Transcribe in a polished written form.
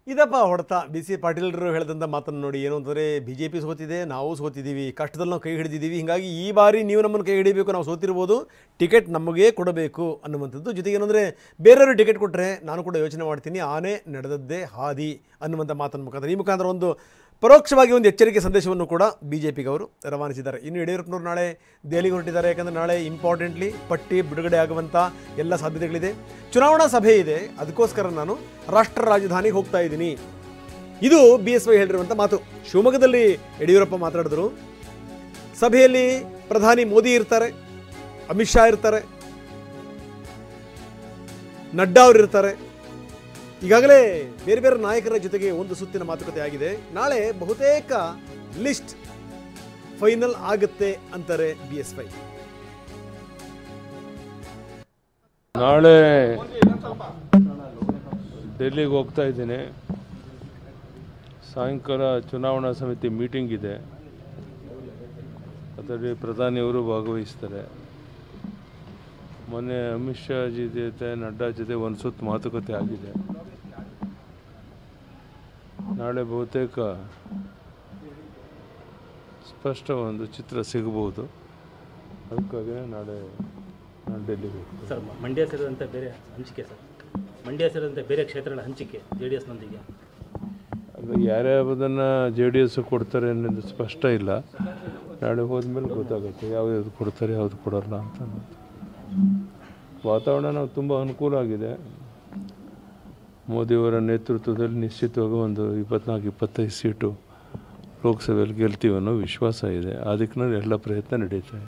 ಇದಪ್ಪ ಹೊಡೆತ BC ಪಾಟೀಲರು ಹೇಳಿದಂಥ ಮಾತನ್ನು ನೋಡಿ. ಏನು ಅಂತಂದರೆ BJP ಸೋತಿದೆ, ನಾವು ಸೋತಿದ್ದೀವಿ, ಕಷ್ಟದಲ್ಲಿ ನಾವು ಕೈ ಹಿಡಿದಿದ್ದೀವಿ, ಹೀಗಾಗಿ ಈ ಬಾರಿ ನೀವು ನಮ್ಮನ್ನು ಕೈ ಹಿಡಿಬೇಕು, ನಾವು ಸೋತಿರ್ಬೋದು, ಟಿಕೆಟ್ ನಮಗೆ ಕೊಡಬೇಕು ಅನ್ನುವಂಥದ್ದು. ಜೊತೆಗೆ ಏನಂದರೆ ಬೇರೆಯವರು ಟಿಕೆಟ್ ಕೊಟ್ಟರೆ ನಾನು ಕೂಡ ಯೋಚನೆ ಮಾಡ್ತೀನಿ, ಆನೆ ನಡೆದದ್ದೇ ಹಾದಿ ಅನ್ನುವಂಥ ಮಾತನ್ನು ಮುಖಾಂತರ ಈ ಮುಖಾಂತರ ಒಂದು ಪರೋಕ್ಷವಾಗಿ ಒಂದು ಎಚ್ಚರಿಕೆ ಸಂದೇಶವನ್ನು ಕೂಡ BJPಗೆ ಅವರು ರವಾನಿಸಿದ್ದಾರೆ. ಇನ್ನು ಯಡಿಯೂರಪ್ಪನವರು ನಾಳೆ ದೆಹಲಿಗೆ ಹೊರಟಿದ್ದಾರೆ. ಯಾಕಂದರೆ ನಾಳೆ ಇಂಪಾರ್ಟೆಂಟ್ಲಿ ಪಟ್ಟಿ ಬಿಡುಗಡೆ ಆಗುವಂಥ ಎಲ್ಲ ಸಾಧ್ಯತೆಗಳಿದೆ. ಚುನಾವಣಾ ಸಭೆ ಇದೆ, ಅದಕ್ಕೋಸ್ಕರ ನಾನು ರಾಷ್ಟ್ರ ರಾಜಧಾನಿಗೆ ಹೋಗ್ತಾ ಇದ್ದೀನಿ. ಇದು BSY ಹೇಳಿರುವಂಥ ಮಾತು. ಶಿವಮೊಗ್ಗದಲ್ಲಿ ಯಡಿಯೂರಪ್ಪ ಮಾತಾಡಿದ್ರು. ಸಭೆಯಲ್ಲಿ ಪ್ರಧಾನಿ ಮೋದಿ ಇರ್ತಾರೆ, ಅಮಿತ್ ಶಾ ಇರ್ತಾರೆ, ನಡ್ಡಾ ಅವರು ಇರ್ತಾರೆ. ಈಗಾಗಲೇ ಬೇರೆ ಬೇರೆ ನಾಯಕರ ಜೊತೆಗೆ ಒಂದು ಸುತ್ತಿನ ಮಾತುಕತೆ ಆಗಿದೆ. ನಾಳೆ ಬಹುತೇಕ ಲಿಸ್ಟ್ ಫೈನಲ್ ಆಗುತ್ತೆ ಅಂತಾರೆ BSY. ನಾಳೆ ಡೆಲ್ಲಿಗೆ ಹೋಗ್ತಾ ಇದ್ದೀನಿ. ಸಾಯಂಕಾಲ ಚುನಾವಣಾ ಸಮಿತಿ ಮೀಟಿಂಗ್ ಇದೆ, ಅದರಲ್ಲಿ ಪ್ರಧಾನಿಯವರು ಭಾಗವಹಿಸ್ತಾರೆ. ಮೊನ್ನೆ ಅಮಿತ್ ಶಾ ಜೊತೆ ನಡ್ಡಾ ಜೊತೆ ಒಂದು ಸುತ್ತು ಮಾತುಕತೆ ಆಗಿದೆ. ನಾಳೆ ಬಹುತೇಕ ಸ್ಪಷ್ಟ ಒಂದು ಚಿತ್ರ ಸಿಗಬಹುದು. ಅದಕ್ಕಾಗಿ ನಾನು ಡೆಲ್ಲಿಗೆ ಹೋಗ್ತೀನಿ. ಸರ್, ಮಂಡ್ಯ ಸೇರಿದಂತೆ ಬೇರೆ ಹಂಚಿಕೆ ಸರ್, ಮಂಡ್ಯ ಸೇರಿದಂತೆ ಬೇರೆ ಕ್ಷೇತ್ರಗಳ ಹಂಚಿಕೆ JDSನೊಂದಿಗೆ ಅದು ಯಾರ್ಯಾವುದನ್ನು JDS ಕೊಡ್ತಾರೆ ಅನ್ನೋದು ಸ್ಪಷ್ಟ ಇಲ್ಲ. ನಾಳೆ ಹೋದ್ಮೇಲೆ ಗೊತ್ತಾಗುತ್ತೆ ಯಾವ್ದು ಕೊಡ್ತಾರೆ ಯಾವುದು ಕೊಡೋಲ್ಲ ಅಂತ. ವಾತಾವರಣ ತುಂಬ ಅನುಕೂಲ ಆಗಿದೆ. ಮೋದಿಯವರ ನೇತೃತ್ವದಲ್ಲಿ ನಿಶ್ಚಿತವಾಗಿ ಒಂದು 24-25 ಸೀಟು ಲೋಕಸಭೆಯಲ್ಲಿ ಗೆಲ್ತೀವಿ ಅನ್ನೋ ವಿಶ್ವಾಸ ಇದೆ. ಆ ದಿಕ್ಕಿನಲ್ಲಿ ಎಲ್ಲ ಪ್ರಯತ್ನ ನಡೀತಾ ಇದೆ.